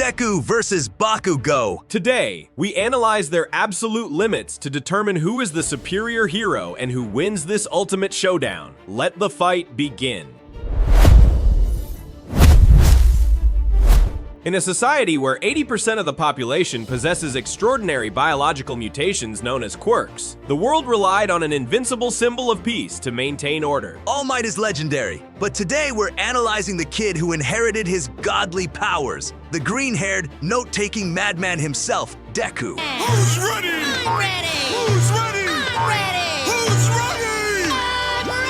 Deku versus Bakugo. Today, we analyze their absolute limits to determine who is the superior hero and who wins this ultimate showdown. Let the fight begin. In a society where 80% of the population possesses extraordinary biological mutations known as quirks, the world relied on an invincible symbol of peace to maintain order. All Might is legendary, but today we're analyzing the kid who inherited his godly powers, the green-haired, note-taking madman himself, Deku. Who's ready? I'm ready! Who's ready? I'm ready! Who's ready? I'm ready!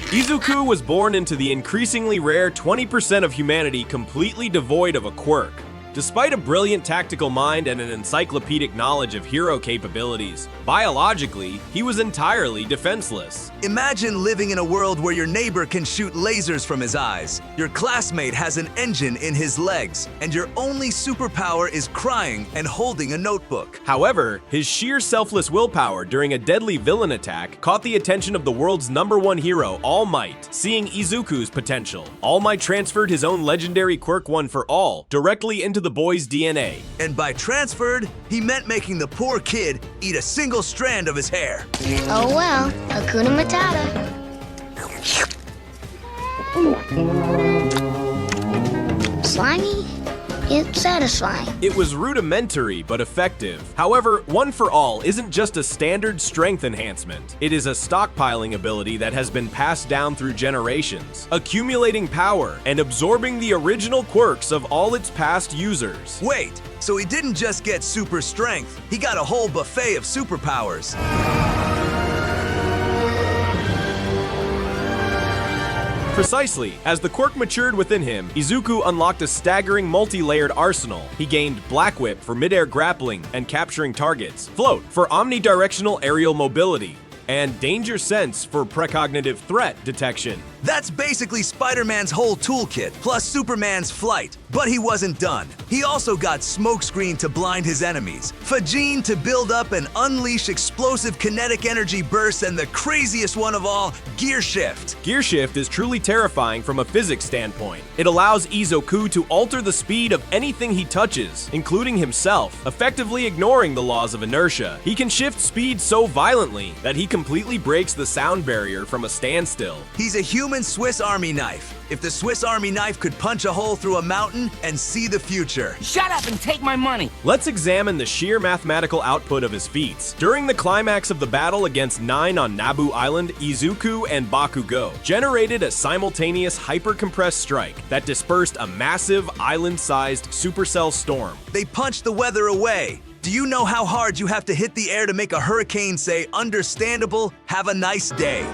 Izuku was born into the increasingly rare 20% of humanity completely devoid of a quirk. Despite a brilliant tactical mind and an encyclopedic knowledge of hero capabilities, biologically, he was entirely defenseless. Imagine living in a world where your neighbor can shoot lasers from his eyes, your classmate has an engine in his legs, and your only superpower is crying and holding a notebook. However, his sheer selfless willpower during a deadly villain attack caught the attention of the world's #1 hero, All Might. Seeing Izuku's potential, All Might transferred his own legendary quirk One for All directly into the boy's DNA. And by transferred, he meant making the poor kid eat a single strand of his hair. Oh well, Hakuna Matata. Slimy, yet satisfying. It was rudimentary but effective. However, One for All isn't just a standard strength enhancement. It is a stockpiling ability that has been passed down through generations, accumulating power and absorbing the original quirks of all its past users. Wait, so he didn't just get super strength, he got a whole buffet of superpowers. Precisely. As the quirk matured within him, Izuku unlocked a staggering multi-layered arsenal. He gained Black Whip for mid-air grappling and capturing targets, Float for omnidirectional aerial mobility, and Danger Sense for precognitive threat detection. That's basically Spider-Man's whole toolkit, plus Superman's flight. But he wasn't done. He also got Smokescreen to blind his enemies, Fajin to build up and unleash explosive kinetic energy bursts, and the craziest one of all, Gearshift. Gearshift is truly terrifying from a physics standpoint. It allows Izuku to alter the speed of anything he touches, including himself, effectively ignoring the laws of inertia. He can shift speed so violently that he completely breaks the sound barrier from a standstill. He's a human Swiss Army knife. If the Swiss Army knife could punch a hole through a mountain and see the future. Shut up and take my money! Let's examine the sheer mathematical output of his feats. During the climax of the battle against 9 on Naboo Island, Izuku and Bakugo generated a simultaneous hyper-compressed strike that dispersed a massive island-sized supercell storm. They punched the weather away. Do you know how hard you have to hit the air to make a hurricane say, "Understandable, have a nice day"?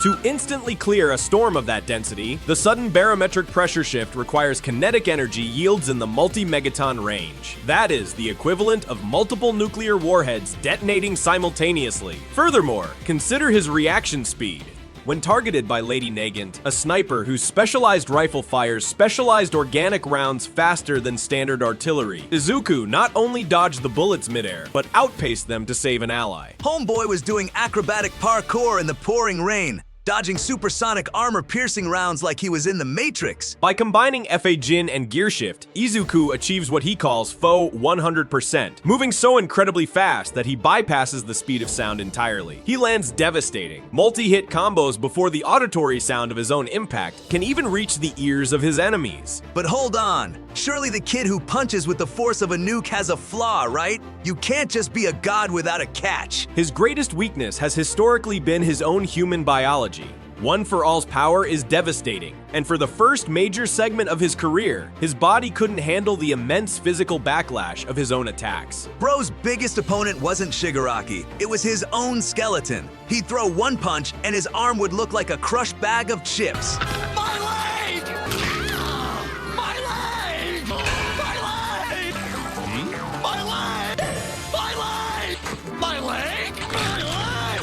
To instantly clear a storm of that density, the sudden barometric pressure shift requires kinetic energy yields in the multi-megaton range. That is the equivalent of multiple nuclear warheads detonating simultaneously. Furthermore, consider his reaction speed. When targeted by Lady Nagant, a sniper whose specialized rifle fires specialized organic rounds faster than standard artillery, Izuku not only dodged the bullets midair, but outpaced them to save an ally. Homeboy was doing acrobatic parkour in the pouring rain, dodging supersonic armor-piercing rounds like he was in the Matrix. By combining FA Jin and Gearshift, Izuku achieves what he calls faux 100%, moving so incredibly fast that he bypasses the speed of sound entirely. He lands devastating, multi-hit combos before the auditory sound of his own impact can even reach the ears of his enemies. But hold on, surely the kid who punches with the force of a nuke has a flaw, right? You can't just be a god without a catch. His greatest weakness has historically been his own human biology. One for All's power is devastating, and for the first major segment of his career, his body couldn't handle the immense physical backlash of his own attacks. Bro's biggest opponent wasn't Shigaraki, it was his own skeleton. He'd throw one punch and his arm would look like a crushed bag of chips. My leg! My leg! My leg! My leg! My leg! My leg! My leg!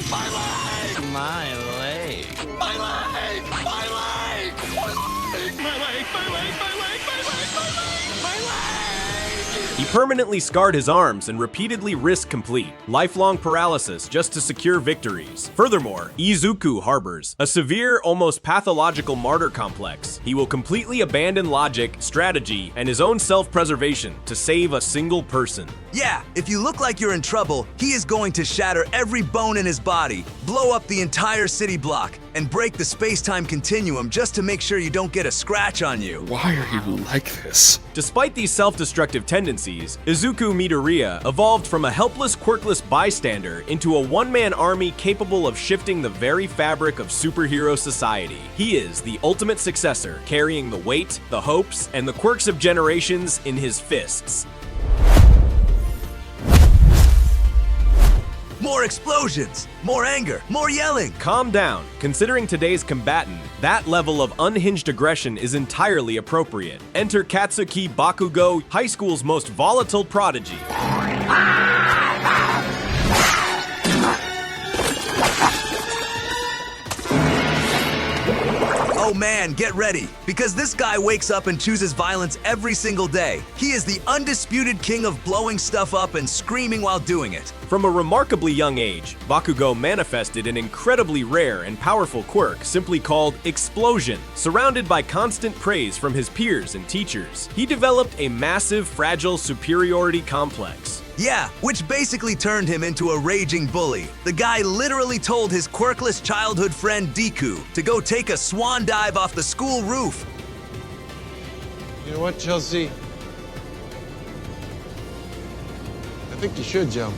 My leg! My leg. My leg! My leg! My leg! My leg! My leg! My leg! My leg! My leg! My leg! He permanently scarred his arms and repeatedly risked complete, lifelong paralysis just to secure victories. Furthermore, Izuku harbors a severe, almost pathological martyr complex. He will completely abandon logic, strategy, and his own self-preservation to save a single person. Yeah, if you look like you're in trouble, he is going to shatter every bone in his body, blow up the entire city block, and break the space-time continuum just to make sure you don't get a scratch on you. Why are you like this? Despite these self-destructive tendencies, Izuku Midoriya evolved from a helpless, quirkless bystander into a one-man army capable of shifting the very fabric of superhero society. He is the ultimate successor, carrying the weight, the hopes, and the quirks of generations in his fists. More explosions, more anger, more yelling. Calm down. Considering today's combatant, that level of unhinged aggression is entirely appropriate. Enter Katsuki Bakugo, high school's most volatile prodigy. Oh man, get ready, because this guy wakes up and chooses violence every single day. He is the undisputed king of blowing stuff up and screaming while doing it. From a remarkably young age, Bakugo manifested an incredibly rare and powerful quirk simply called Explosion. Surrounded by constant praise from his peers and teachers, he developed a massive, fragile superiority complex. Yeah, which basically turned him into a raging bully. The guy literally told his quirkless childhood friend Deku to go take a swan dive off the school roof. You know what, Chelsea? I think you should jump.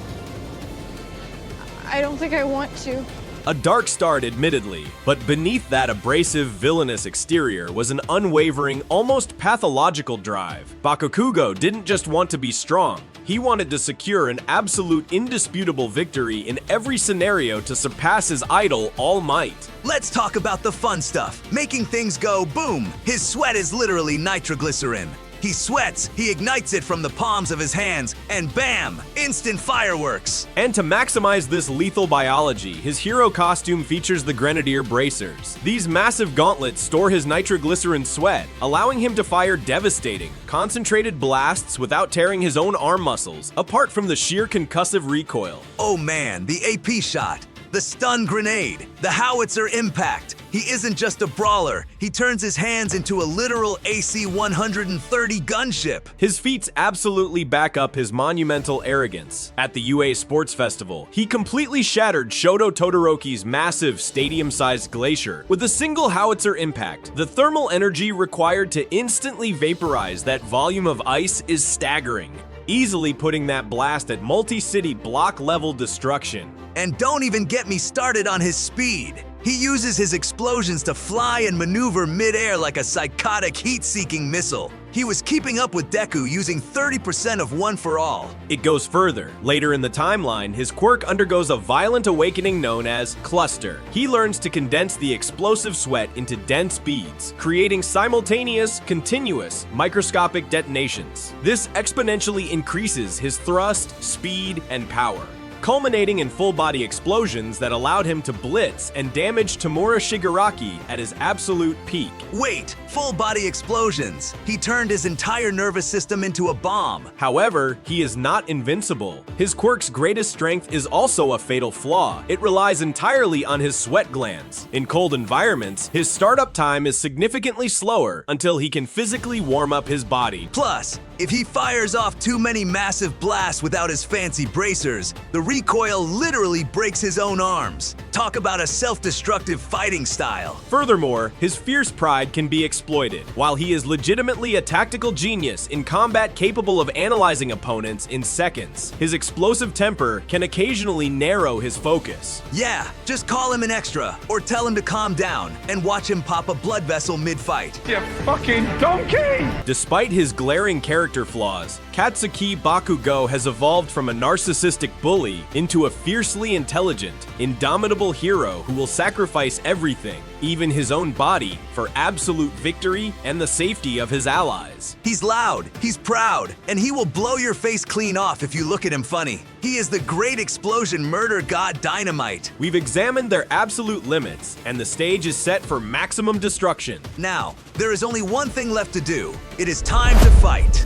I don't think I want to. A dark start, admittedly, but beneath that abrasive, villainous exterior was an unwavering, almost pathological drive. Bakugo didn't just want to be strong. He wanted to secure an absolute indisputable victory in every scenario to surpass his idol, All Might. Let's talk about the fun stuff, making things go boom. His sweat is literally nitroglycerin. He sweats, he ignites it from the palms of his hands, and bam! Instant fireworks! And to maximize this lethal biology, his hero costume features the Grenadier Bracers. These massive gauntlets store his nitroglycerin sweat, allowing him to fire devastating, concentrated blasts without tearing his own arm muscles, apart from the sheer concussive recoil. Oh man, the AP shot, the stun grenade, the howitzer impact. He isn't just a brawler, he turns his hands into a literal AC-130 gunship. His feats absolutely back up his monumental arrogance. At the UA Sports Festival, he completely shattered Shoto Todoroki's massive stadium-sized glacier with a single howitzer impact. The thermal energy required to instantly vaporize that volume of ice is staggering, easily putting that blast at multi-city block-level destruction. And don't even get me started on his speed. He uses his explosions to fly and maneuver mid-air like a psychotic heat-seeking missile. He was keeping up with Deku using 30% of One for All. It goes further. Later in the timeline, his quirk undergoes a violent awakening known as Cluster. He learns to condense the explosive sweat into dense beads, creating simultaneous, continuous, microscopic detonations. This exponentially increases his thrust, speed, and power, culminating in full-body explosions that allowed him to blitz and damage Tamura Shigaraki at his absolute peak. Wait, full-body explosions. He turned his entire nervous system into a bomb. However, he is not invincible. His quirk's greatest strength is also a fatal flaw. It relies entirely on his sweat glands. In cold environments, his startup time is significantly slower until he can physically warm up his body. Plus, if he fires off too many massive blasts without his fancy bracers, the recoil literally breaks his own arms. Talk about a self-destructive fighting style. Furthermore, his fierce pride can be exploited. While he is legitimately a tactical genius in combat capable of analyzing opponents in seconds, his explosive temper can occasionally narrow his focus. Yeah, just call him an extra, or tell him to calm down, and watch him pop a blood vessel mid-fight. You fucking donkey! Despite his glaring character flaws, Katsuki Bakugo has evolved from a narcissistic bully into a fiercely intelligent, indomitable hero who will sacrifice everything, even his own body, for absolute victory and the safety of his allies. He's loud, he's proud, and he will blow your face clean off if you look at him funny. He is the great explosion murder god Dynamite. We've examined their absolute limits, and the stage is set for maximum destruction. Now, there is only one thing left to do. It is time to fight.